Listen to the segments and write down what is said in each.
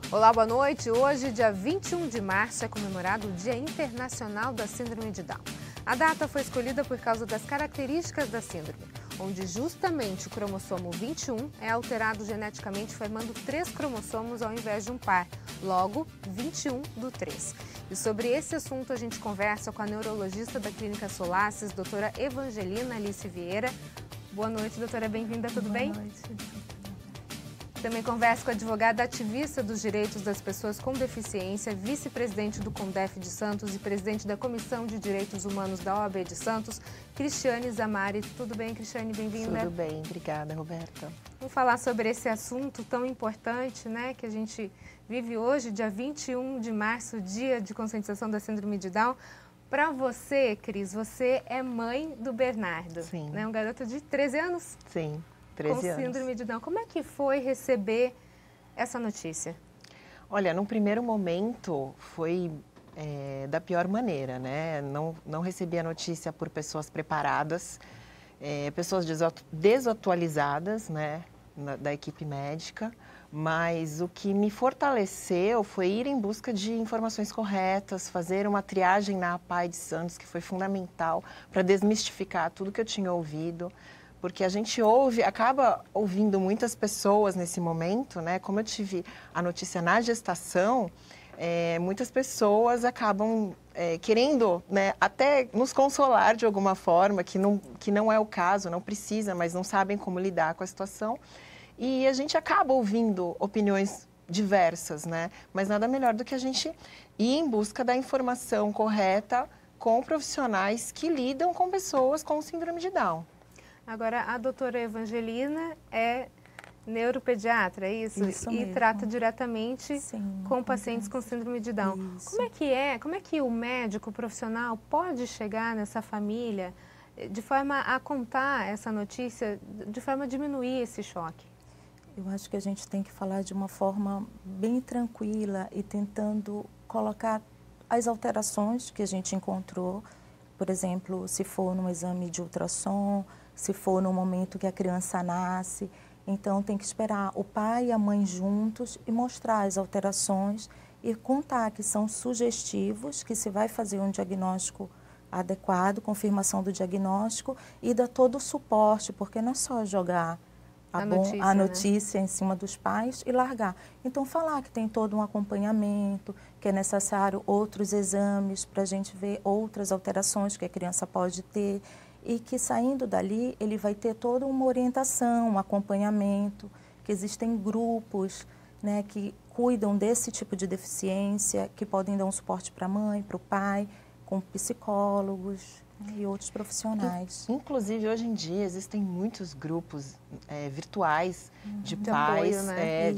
Olá, boa noite. Hoje, dia 21 de março, é comemorado o Dia Internacional da Síndrome de Down. A data foi escolhida por causa das características da síndrome, onde justamente o cromossomo 21 é alterado geneticamente formando 3 cromossomos ao invés de um par, logo 21 do 3. E sobre esse assunto a gente conversa com a neurologista da Clínica Solaces, doutora Evangelina Alice Vieira. Boa noite, doutora, bem-vinda, tudo bem? Boa noite. Também converso com a advogada ativista dos direitos das pessoas com deficiência, vice-presidente do CONDEF de Santos e presidente da Comissão de Direitos Humanos da OAB de Santos, Cristiane Zamari. Tudo bem, Cristiane? Bem-vinda. Tudo bem, obrigada, Roberta. Vamos falar sobre esse assunto tão importante, né, que a gente vive hoje, dia 21 de março, dia de conscientização da síndrome de Down. Para você, Cris, você é mãe do Bernardo, Sim. né, um garoto de 13 anos? Sim. 13 com síndrome de Down. Como é que foi receber essa notícia? Olha, num primeiro momento foi da pior maneira, né? Não recebi a notícia por pessoas preparadas, pessoas desatualizadas, né, da equipe médica, mas o que me fortaleceu foi ir em busca de informações corretas, fazer uma triagem na APAE de Santos, que foi fundamental para desmistificar tudo que eu tinha ouvido. Porque a gente acaba ouvindo muitas pessoas nesse momento, né? Como eu tive a notícia na gestação, muitas pessoas acabam querendo, né, até nos consolar de alguma forma, que não é o caso, não precisa, mas não sabem como lidar com a situação. E a gente acaba ouvindo opiniões diversas, né? Mas nada melhor do que a gente ir em busca da informação correta com profissionais que lidam com pessoas com síndrome de Down. Agora, a doutora Evangelina é neuropediatra, é isso? Isso e mesmo. trata diretamente Sim, com pacientes com síndrome de Down. Isso. Como é que o médico, o profissional, pode chegar nessa família de forma a contar essa notícia, de forma a diminuir esse choque? Eu acho que a gente tem que falar de uma forma bem tranquila e tentando colocar as alterações que a gente encontrou, por exemplo, se for num exame de ultrassom, se for no momento que a criança nasce. Então, tem que esperar o pai e a mãe juntos e mostrar as alterações e contar que são sugestivos, que se vai fazer um diagnóstico adequado, confirmação do diagnóstico e dar todo o suporte, porque não é só jogar a notícia em cima dos pais e largar. Então, falar que tem todo um acompanhamento, que é necessário outros exames para a gente ver outras alterações que a criança pode ter e que saindo dali ele vai ter toda uma orientação, um acompanhamento, que existem grupos, né, que cuidam desse tipo de deficiência, que podem dar um suporte para a mãe, para o pai, com psicólogos, né, e outros profissionais. Inclusive, hoje em dia, existem muitos grupos virtuais de De pais, apoio, né?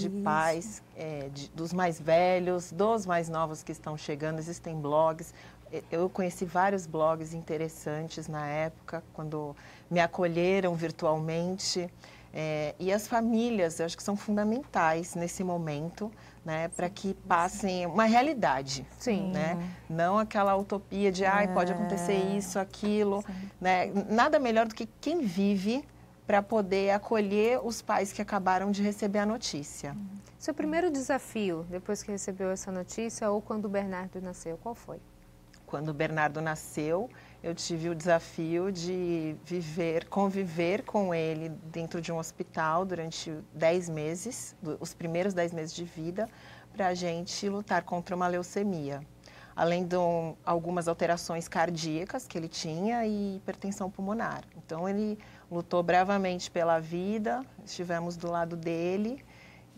dos mais velhos, dos mais novos que estão chegando, existem blogs. Eu conheci vários blogs interessantes na época, quando me acolheram virtualmente. E as famílias, eu acho que são fundamentais nesse momento, né, para que passem uma realidade. Sim. Né? Não aquela utopia de, pode acontecer isso, aquilo. Né? Nada melhor do que quem vive para poder acolher os pais que acabaram de receber a notícia. Seu primeiro desafio, depois que recebeu essa notícia, ou quando o Bernardo nasceu, qual foi? Quando o Bernardo nasceu, eu tive o desafio de conviver com ele dentro de um hospital durante 10 meses, os primeiros 10 meses de vida, para a gente lutar contra uma leucemia. Além de algumas alterações cardíacas que ele tinha e hipertensão pulmonar. Então, ele lutou bravamente pela vida, estivemos do lado dele.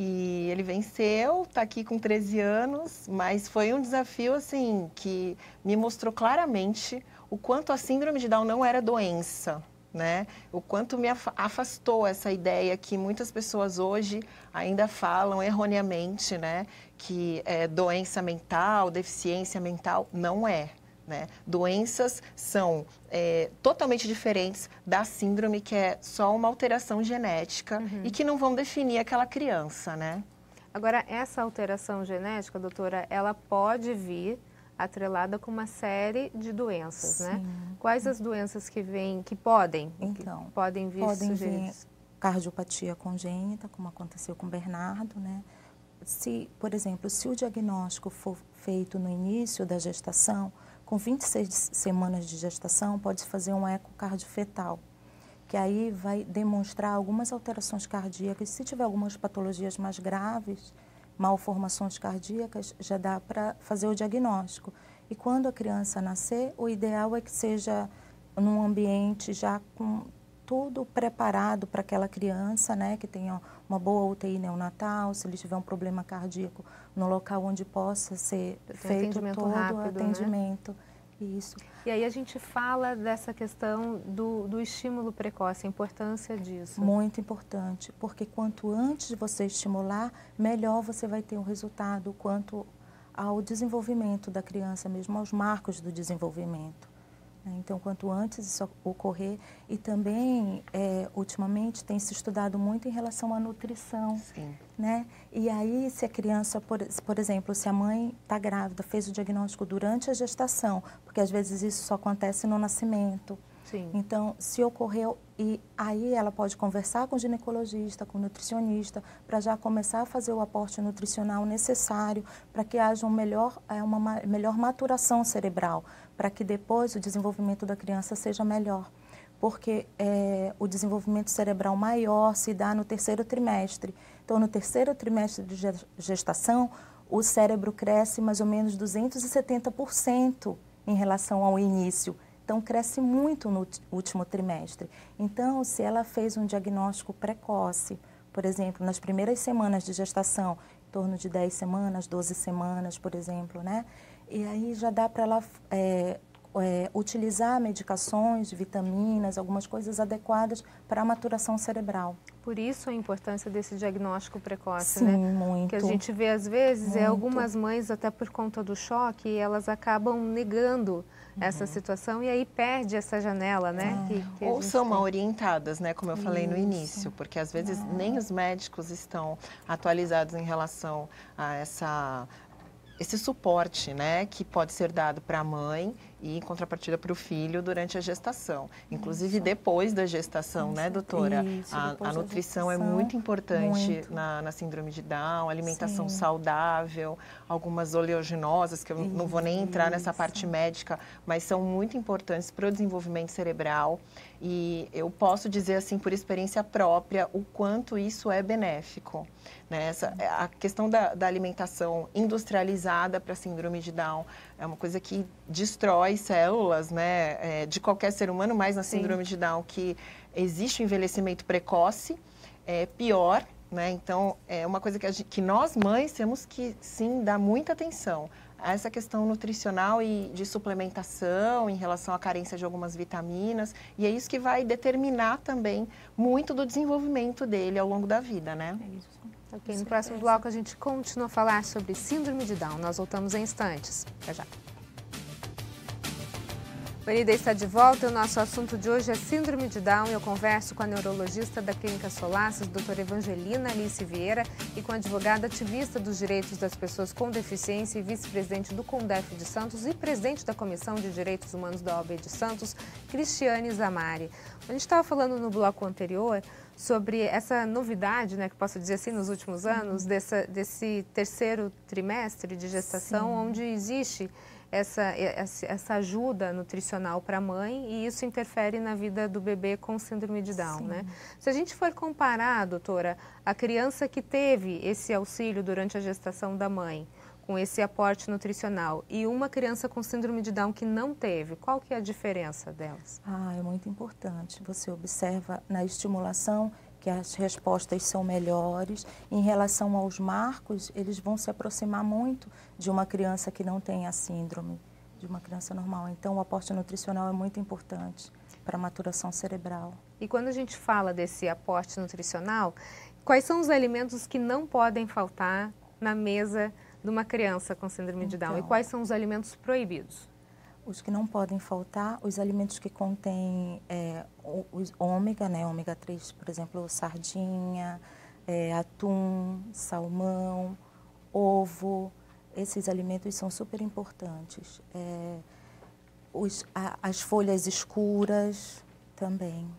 E ele venceu, está aqui com 13 anos, mas foi um desafio assim, que me mostrou claramente o quanto a síndrome de Down não era doença, né? O quanto me afastou essa ideia que muitas pessoas hoje ainda falam erroneamente, né? Que é doença mental, deficiência mental, não é. Né? Doenças são totalmente diferentes da síndrome, que é só uma alteração genética e que não vão definir aquela criança, né? Agora, essa alteração genética, doutora, ela pode vir atrelada com uma série de doenças, né? Quais as doenças que vêm, que podem vir podem sugeridas? vir cardiopatia congênita, como aconteceu com o Bernardo, né? por exemplo, se o diagnóstico for feito no início da gestação, com 26 semanas de gestação, pode-se fazer um ecocardiofetal, que aí vai demonstrar algumas alterações cardíacas. Se tiver algumas patologias mais graves, malformações cardíacas, já dá para fazer o diagnóstico. E quando a criança nascer, o ideal é que seja num ambiente já com tudo preparado para aquela criança, né, que tenha uma boa UTI neonatal, se ele tiver um problema cardíaco, no local onde possa ser feito todo o atendimento. Né? Isso. E aí a gente fala dessa questão do estímulo precoce, a importância disso. Muito importante, porque quanto antes de você estimular, melhor você vai ter o resultado quanto ao desenvolvimento da criança mesmo, aos marcos do desenvolvimento. Então, quanto antes isso ocorrer, e também, ultimamente, tem se estudado muito em relação à nutrição. Sim. Né? E aí, se a criança, por exemplo, se a mãe está grávida, fez o diagnóstico durante a gestação, porque às vezes isso só acontece no nascimento. Sim. Então, se ocorreu, e aí ela pode conversar com o ginecologista, com o nutricionista, para já começar a fazer o aporte nutricional necessário para que haja uma melhor maturação cerebral, para que depois o desenvolvimento da criança seja melhor. Porque o desenvolvimento cerebral maior se dá no terceiro trimestre. Então, no terceiro trimestre de gestação, o cérebro cresce mais ou menos 270% em relação ao início. Então, cresce muito no último trimestre. Então, se ela fez um diagnóstico precoce, por exemplo, nas primeiras semanas de gestação, em torno de 10 semanas, 12 semanas, por exemplo, né? E aí já dá para ela utilizar medicações, vitaminas, algumas coisas adequadas para a maturação cerebral. Por isso a importância desse diagnóstico precoce, Sim, né? muito. Que a gente vê às vezes, muito. Algumas mães, até por conta do choque, elas acabam negando essa situação e aí perde essa janela, né? Que Ou são mal orientadas, né? Como eu falei no início, porque às vezes nem os médicos estão atualizados em relação a esse suporte, né, que pode ser dado para a mãe e em contrapartida para o filho durante a gestação. Inclusive depois da gestação, né, doutora? Isso, a nutrição é muito importante na síndrome de Down, alimentação saudável, algumas oleaginosas, que eu não vou nem entrar nessa parte médica, mas são muito importantes para o desenvolvimento cerebral. E eu posso dizer, assim, por experiência própria, o quanto isso é benéfico. Né? A questão da alimentação industrializada para a síndrome de Down é uma coisa que destrói células, né, de qualquer ser humano, mas na síndrome de Down, que existe o envelhecimento precoce, pior, né? Então, é uma coisa que nós mães temos que, sim, dar muita atenção a essa questão nutricional e de suplementação em relação à carência de algumas vitaminas, e é isso que vai determinar também muito do desenvolvimento dele ao longo da vida, né? É isso. Ok, no próximo bloco a gente continua a falar sobre síndrome de Down. Nós voltamos em instantes. Até já. O Unida está de volta e o nosso assunto de hoje é síndrome de Down. Eu converso com a neurologista da Clínica Solaces, doutora Evangelina Alice Vieira, e com a advogada ativista dos direitos das pessoas com deficiência e vice-presidente do CONDEF de Santos e presidente da Comissão de Direitos Humanos da OAB de Santos, Cristiane Zamari. A gente estava falando no bloco anterior sobre essa novidade, né, que posso dizer assim, nos últimos anos, desse terceiro trimestre de gestação, onde existe essa ajuda nutricional para a mãe e isso interfere na vida do bebê com síndrome de Down, né? Se a gente for comparar, doutora, a criança que teve esse auxílio durante a gestação da mãe, com esse aporte nutricional, e uma criança com síndrome de Down que não teve, qual que é a diferença delas? É muito importante. Você observa na estimulação que as respostas são melhores. Em relação aos marcos, eles vão se aproximar muito de uma criança que não tem a síndrome, de uma criança normal. Então, o aporte nutricional é muito importante para a maturação cerebral. E quando a gente fala desse aporte nutricional, quais são os alimentos que não podem faltar na mesa de uma criança com síndrome de Down? E quais são os alimentos proibidos? Os que não podem faltar, os alimentos que contêm ômega, né, ômega 3, por exemplo, sardinha, atum, salmão, ovo. Esses alimentos são super importantes. As folhas escuras também.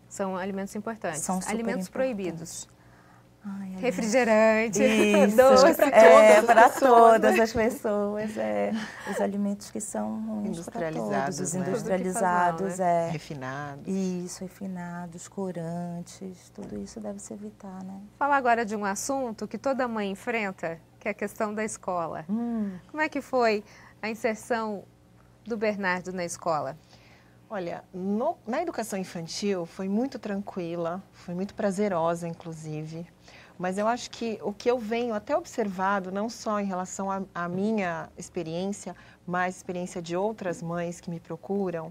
São alimentos importantes. São super alimentos importantes. Proibidos. Ai, refrigerante, isso, doce. Para todas as pessoas. Os alimentos que são ruins para todos, os industrializados, refinados. Isso, refinados, corantes, tudo isso deve se evitar, né? Falar agora de um assunto que toda mãe enfrenta, que é a questão da escola. Como é que foi a inserção do Bernardo na escola? Olha, na educação infantil foi muito tranquila, foi muito prazerosa, inclusive. Mas eu acho que o que eu venho até observado, não só em relação à minha experiência, mas experiência de outras mães que me procuram,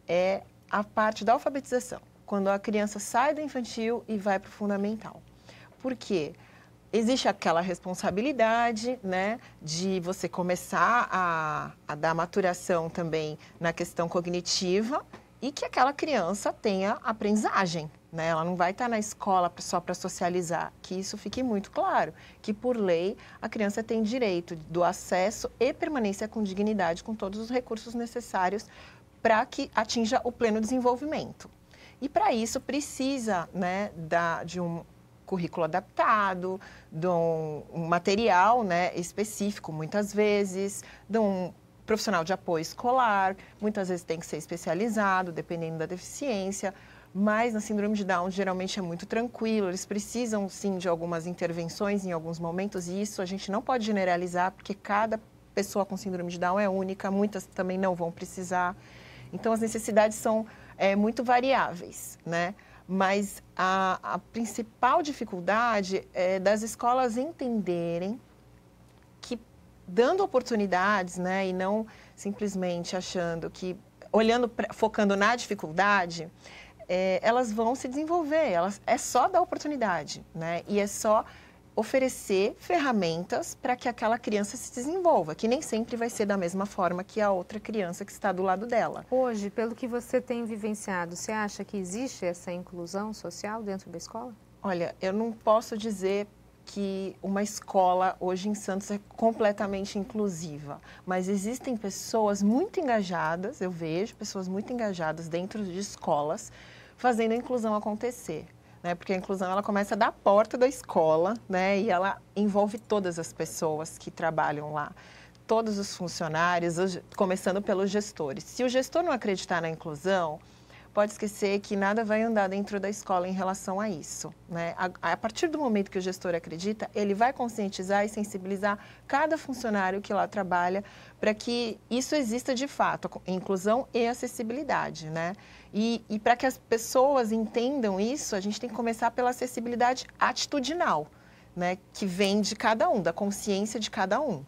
é a parte da alfabetização. Quando a criança sai do infantil e vai para o fundamental. Por quê? Existe aquela responsabilidade, né, de você começar a dar maturação também na questão cognitiva e que aquela criança tenha aprendizagem, né? Ela não vai estar na escola só para socializar, que isso fique muito claro, que por lei a criança tem direito do acesso e permanência com dignidade com todos os recursos necessários para que atinja o pleno desenvolvimento. E para isso precisa, né, de um currículo adaptado, de um material, né, específico, muitas vezes, de um profissional de apoio escolar, muitas vezes tem que ser especializado, dependendo da deficiência, mas na síndrome de Down geralmente é muito tranquilo, eles precisam sim de algumas intervenções em alguns momentos, e isso a gente não pode generalizar, porque cada pessoa com síndrome de Down é única, muitas também não vão precisar, então as necessidades são muito variáveis, né? Mas a principal dificuldade é das escolas entenderem que, dando oportunidades, né, e não simplesmente achando que, focando na dificuldade, elas vão se desenvolver, é só dar oportunidade, né, e é só oferecer ferramentas para que aquela criança se desenvolva, que nem sempre vai ser da mesma forma que a outra criança que está do lado dela. Hoje, pelo que você tem vivenciado, você acha que existe essa inclusão social dentro da escola? Olha, eu não posso dizer que uma escola hoje em Santos é completamente inclusiva, mas existem pessoas muito engajadas, eu vejo pessoas muito engajadas dentro de escolas fazendo a inclusão acontecer. Né, porque a inclusão ela começa da porta da escola, né, e ela envolve todas as pessoas que trabalham lá, todos os funcionários, começando pelos gestores. Se o gestor não acreditar na inclusão, pode esquecer que nada vai andar dentro da escola em relação a isso, né? A partir do momento que o gestor acredita, ele vai conscientizar e sensibilizar cada funcionário que lá trabalha para que isso exista de fato, inclusão e acessibilidade, né? E para que as pessoas entendam isso, a gente tem que começar pela acessibilidade atitudinal, né? Que vem de cada um, da consciência de cada um,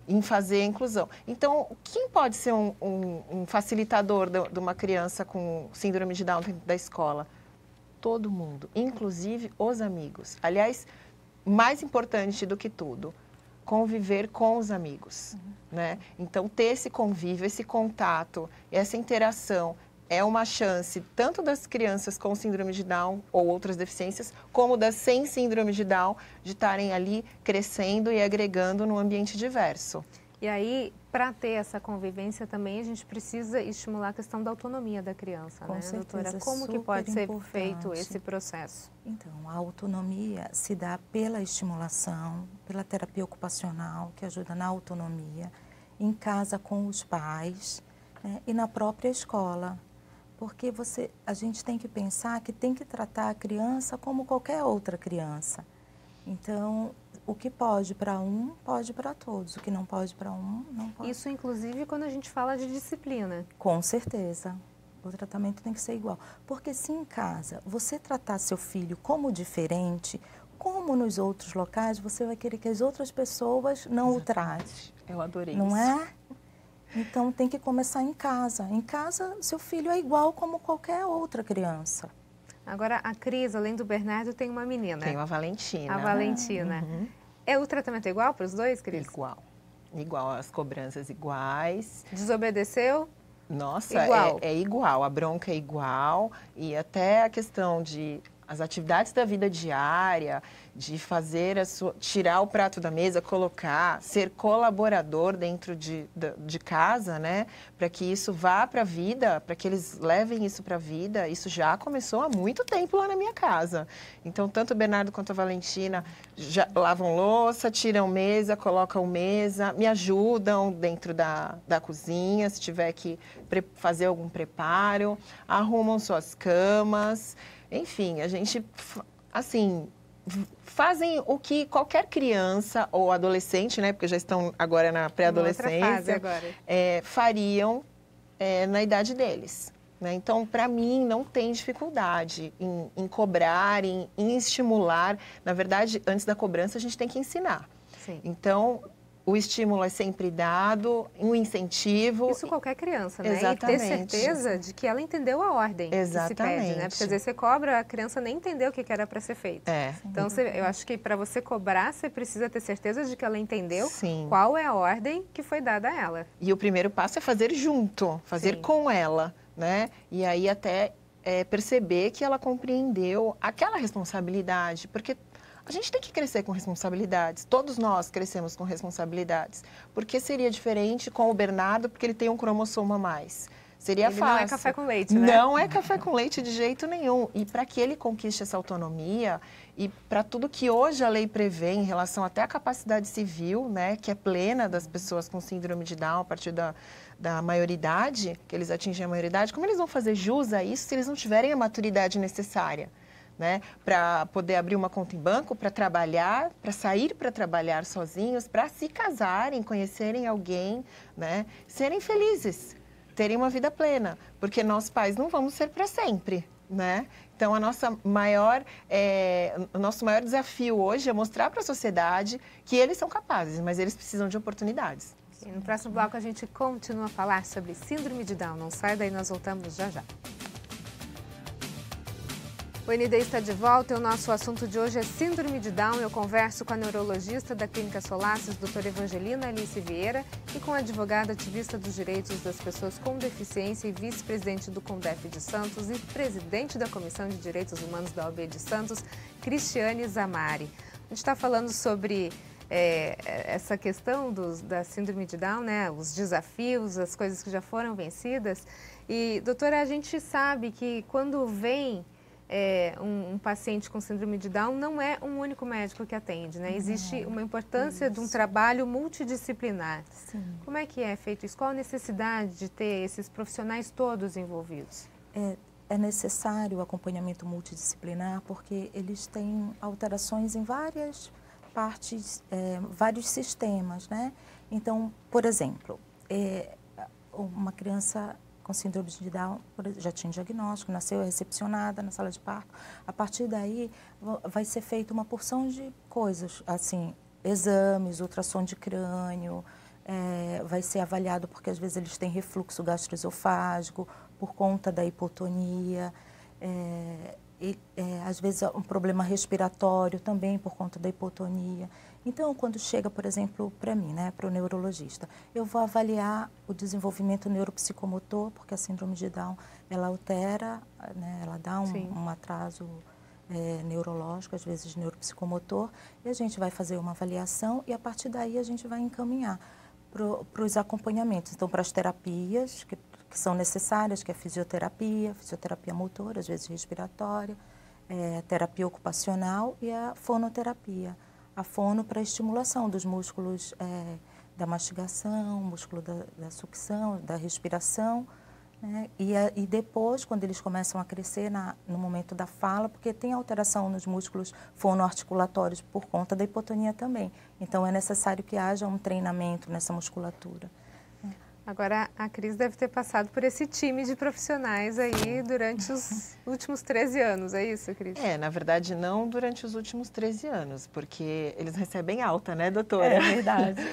em fazer a inclusão. Então, quem pode ser um facilitador de uma criança com síndrome de Down dentro da escola? Todo mundo, inclusive os amigos. Aliás, mais importante do que tudo, conviver com os amigos, né? Então, ter esse convívio, esse contato, essa interação é uma chance tanto das crianças com síndrome de Down ou outras deficiências, como das sem síndrome de Down, de estarem ali crescendo e agregando num ambiente diverso. E aí, para ter essa convivência também, a gente precisa estimular a questão da autonomia da criança, Com né, certeza, doutora? Como que pode ser feito esse processo? Então, a autonomia se dá pela estimulação, pela terapia ocupacional, que ajuda na autonomia, em casa com os pais, né, e na própria escola. Porque a gente tem que pensar que tem que tratar a criança como qualquer outra criança. Então, o que pode para um, pode para todos. O que não pode para um, não pode. Isso, inclusive, quando a gente fala de disciplina. Com certeza. O tratamento tem que ser igual. Porque se em casa você tratar seu filho como diferente, como nos outros locais, você vai querer que as outras pessoas não o tratem. Eu adorei não isso. Não é? Então, tem que começar em casa. Em casa, seu filho é igual como qualquer outra criança. Agora, a Cris, além do Bernardo, tem uma menina. Tem a Valentina. A Valentina. É o tratamento igual para os dois, Cris? Igual. Igual, as cobranças iguais. Desobedeceu? Nossa, igual. É igual. A bronca é igual. E até a questão de as atividades da vida diária, de fazer tirar o prato da mesa, colocar, ser colaborador dentro de casa, né? Para que isso vá para a vida, para que eles levem isso para a vida, isso já começou há muito tempo lá na minha casa. Então, tanto o Bernardo quanto a Valentina já lavam louça, tiram mesa, colocam mesa, me ajudam dentro da cozinha, se tiver que fazer algum preparo, arrumam suas camas, enfim, a gente, assim, fazem o que qualquer criança ou adolescente, né, porque já estão agora na pré-adolescência, fariam na idade deles. Né? Então, para mim, não tem dificuldade em cobrar, em estimular. Na verdade, antes da cobrança, a gente tem que ensinar. Sim. Então, o estímulo é sempre dado, um incentivo. Isso qualquer criança, né? Exatamente. E ter certeza de que ela entendeu a ordem Exatamente. que se pede, né? Porque às vezes você cobra, a criança nem entendeu o que era para ser feito. Então, eu acho que para você cobrar, você precisa ter certeza de que ela entendeu qual é a ordem que foi dada a ela. E o primeiro passo é fazer junto, fazer com ela, né? E aí até perceber que ela compreendeu aquela responsabilidade, porque a gente tem que crescer com responsabilidades. Todos nós crescemos com responsabilidades. Por que seria diferente com o Bernardo, porque ele tem um cromossomo a mais? Seria fácil. Não é café com leite, né? Não é café com leite de jeito nenhum. E para que ele conquiste essa autonomia e para tudo que hoje a lei prevê em relação até à capacidade civil, né, que é plena das pessoas com síndrome de Down a partir da maioridade, que eles atingem a maioridade, como eles vão fazer jus a isso se eles não tiverem a maturidade necessária? Né, para poder abrir uma conta em banco, para trabalhar, para sair para trabalhar sozinhos, para se casarem, conhecerem alguém, né, serem felizes, terem uma vida plena, porque nós pais não vamos ser para sempre, né? Então, o nosso maior desafio hoje é mostrar para a sociedade que eles são capazes, mas eles precisam de oportunidades. E no próximo bloco a gente continua a falar sobre síndrome de Down. Não sai daí, nós voltamos já já. O ND está de volta e o nosso assunto de hoje é síndrome de Down. Eu converso com a neurologista da Clínica Solaces, doutora Evangelina Alice Vieira, e com a advogada ativista dos direitos das pessoas com deficiência e vice-presidente do CONDEF de Santos e presidente da Comissão de Direitos Humanos da OAB de Santos, Cristiane Zamari. A gente está falando sobre essa questão da síndrome de Down, né? Os desafios, as coisas que já foram vencidas. E, doutora, a gente sabe que quando vem um paciente com síndrome de Down, não é um único médico que atende, né? Existe uma importância de um trabalho multidisciplinar. Sim. Como é que é feito isso? Qual a necessidade de ter esses profissionais todos envolvidos? É necessário o acompanhamento multidisciplinar porque eles têm alterações em várias partes, vários sistemas, né? Então, por exemplo, uma criança com síndrome de Down já tinha diagnóstico, nasceu, é recepcionada na sala de parto. A partir daí, vai ser feita uma porção de coisas, assim, exames, ultrassom de crânio, vai ser avaliado porque às vezes eles têm refluxo gastroesofágico por conta da hipotonia, às vezes um problema respiratório também por conta da hipotonia. Então, quando chega, por exemplo, para mim, né, para o neurologista, eu vou avaliar o desenvolvimento neuropsicomotor, porque a síndrome de Down, ela altera, né, ela dá um atraso neurológico, às vezes neuropsicomotor, e a gente vai fazer uma avaliação e a partir daí a gente vai encaminhar para os acompanhamentos. Então, para as terapias que são necessárias, que é fisioterapia motora, às vezes respiratória, terapia ocupacional e a fonoterapia. A fono para estimulação dos músculos da mastigação, músculo da sucção, da respiração, né? E depois, quando eles começam a crescer no momento da fala, porque tem alteração nos músculos fonoarticulatórios por conta da hipotonia também. Então, é necessário que haja um treinamento nessa musculatura. Agora, a Cris deve ter passado por esse time de profissionais aí durante os últimos 13 anos, é isso, Cris? Na verdade, não durante os últimos 13 anos, porque eles recebem alta, né, doutora? É verdade.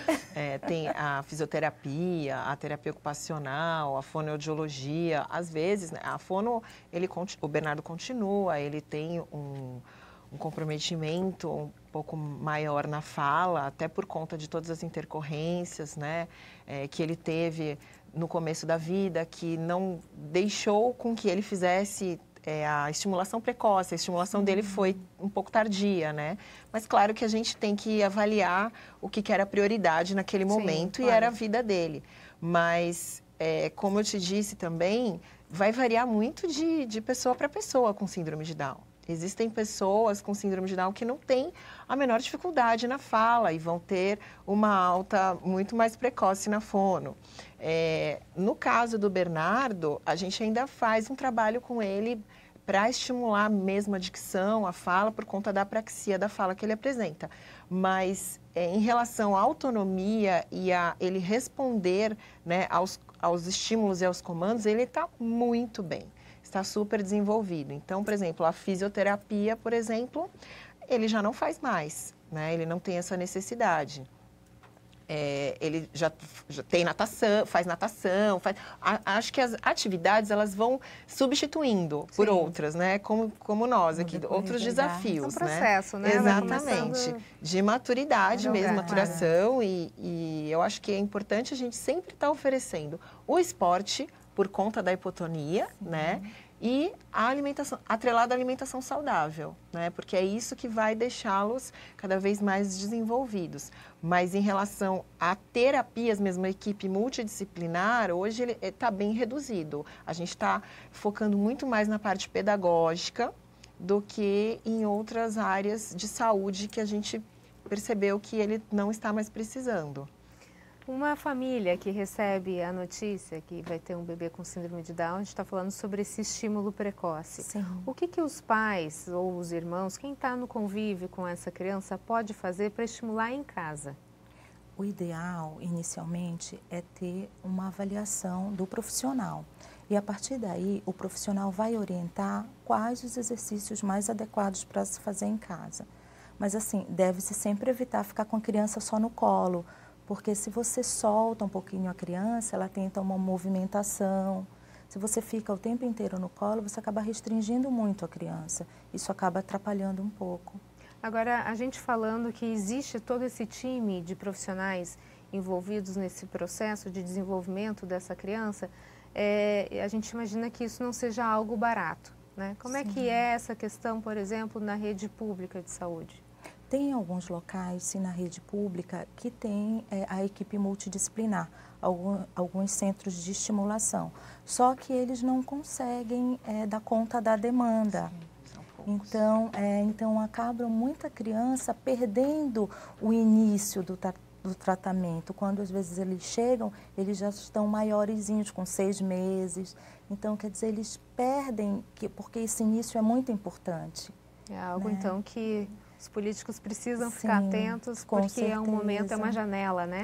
Tem a fisioterapia, a terapia ocupacional, a fonoaudiologia. Às vezes, né, a fono, o Bernardo continua, ele tem um comprometimento um pouco maior na fala, até por conta de todas as intercorrências, né, que ele teve no começo da vida, que não deixou com que ele fizesse a estimulação precoce, a estimulação dele foi um pouco tardia, né? Mas claro que a gente tem que avaliar o que era prioridade naquele momento, claro. E era a vida dele. Mas, como eu te disse também, vai variar muito de pessoa para pessoa com síndrome de Down. Existem pessoas com síndrome de Down que não têm a menor dificuldade na fala e vão ter uma alta muito mais precoce na fono. No caso do Bernardo, a gente ainda faz um trabalho com ele para estimular mesmo a dicção, a fala, por conta da apraxia da fala que ele apresenta. Mas em relação à autonomia e a ele responder, né, aos estímulos e aos comandos, ele está muito bem. Está super desenvolvido. Então, por exemplo, a fisioterapia, por exemplo, ele já não faz mais, né? Ele não tem essa necessidade. Ele já tem natação, faz natação, acho que as atividades elas vão substituindo por outras, né? Como nós aqui, outros desafios, né? É um processo, né? Exatamente, de maturidade mesmo, maturação, e eu acho que é importante a gente sempre estar oferecendo o esporte por conta da hipotonia, né? E a alimentação, atrelada à alimentação saudável, né? Porque é isso que vai deixá-los cada vez mais desenvolvidos. Mas em relação a terapias, mesmo a equipe multidisciplinar, hoje ele está bem reduzido. A gente está focando muito mais na parte pedagógica do que em outras áreas de saúde que a gente percebeu que ele não está mais precisando. Uma família que recebe a notícia que vai ter um bebê com síndrome de Down, a gente está falando sobre esse estímulo precoce. Sim. O que os pais ou os irmãos, quem está no convívio com essa criança, pode fazer para estimular em casa? O ideal, inicialmente, é ter uma avaliação do profissional. E, a partir daí, o profissional vai orientar quais os exercícios mais adequados para se fazer em casa. Mas, assim, deve-se sempre evitar ficar com a criança só no colo, porque se você solta um pouquinho a criança, ela tenta uma movimentação. Se você fica o tempo inteiro no colo, você acaba restringindo muito a criança. Isso acaba atrapalhando um pouco. Agora, a gente falando que existe todo esse time de profissionais envolvidos nesse processo de desenvolvimento dessa criança, a gente imagina que isso não seja algo barato, né? Como é que é essa questão, por exemplo, na rede pública de saúde? Tem alguns locais, sim, na rede pública, que tem a equipe multidisciplinar, alguns centros de estimulação. Só que eles não conseguem dar conta da demanda. Então acaba muita criança perdendo o início do tratamento. Quando às vezes eles chegam, eles já estão maiorzinhos, com 6 meses. Então, quer dizer, eles perdem, porque esse início é muito importante. É algo, né? Então, que os políticos precisam ficar atentos, com porque é um momento, é uma janela, né?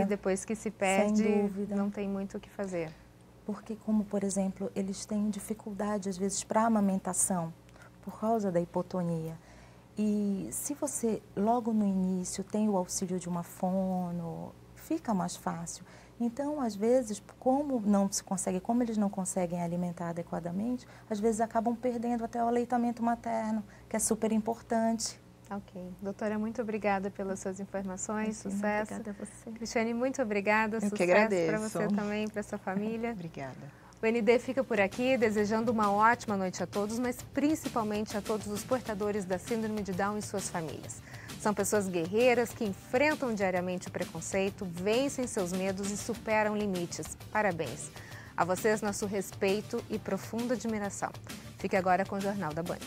E depois que se perde, não tem muito o que fazer. Porque, como, por exemplo, eles têm dificuldade, às vezes, para a amamentação, por causa da hipotonia. E se você, logo no início, tem o auxílio de uma fono, fica mais fácil. Então, às vezes, como eles não conseguem alimentar adequadamente, às vezes acabam perdendo até o aleitamento materno, que é super importante. Ok. Doutora, muito obrigada pelas suas informações, sucesso. Obrigada a você. Cristiane, muito obrigada, sucesso para você também, para sua família. Obrigada. O ND fica por aqui, desejando uma ótima noite a todos, mas principalmente a todos os portadores da síndrome de Down e suas famílias. São pessoas guerreiras que enfrentam diariamente o preconceito, vencem seus medos e superam limites. Parabéns. A vocês, nosso respeito e profunda admiração. Fique agora com o Jornal da Band.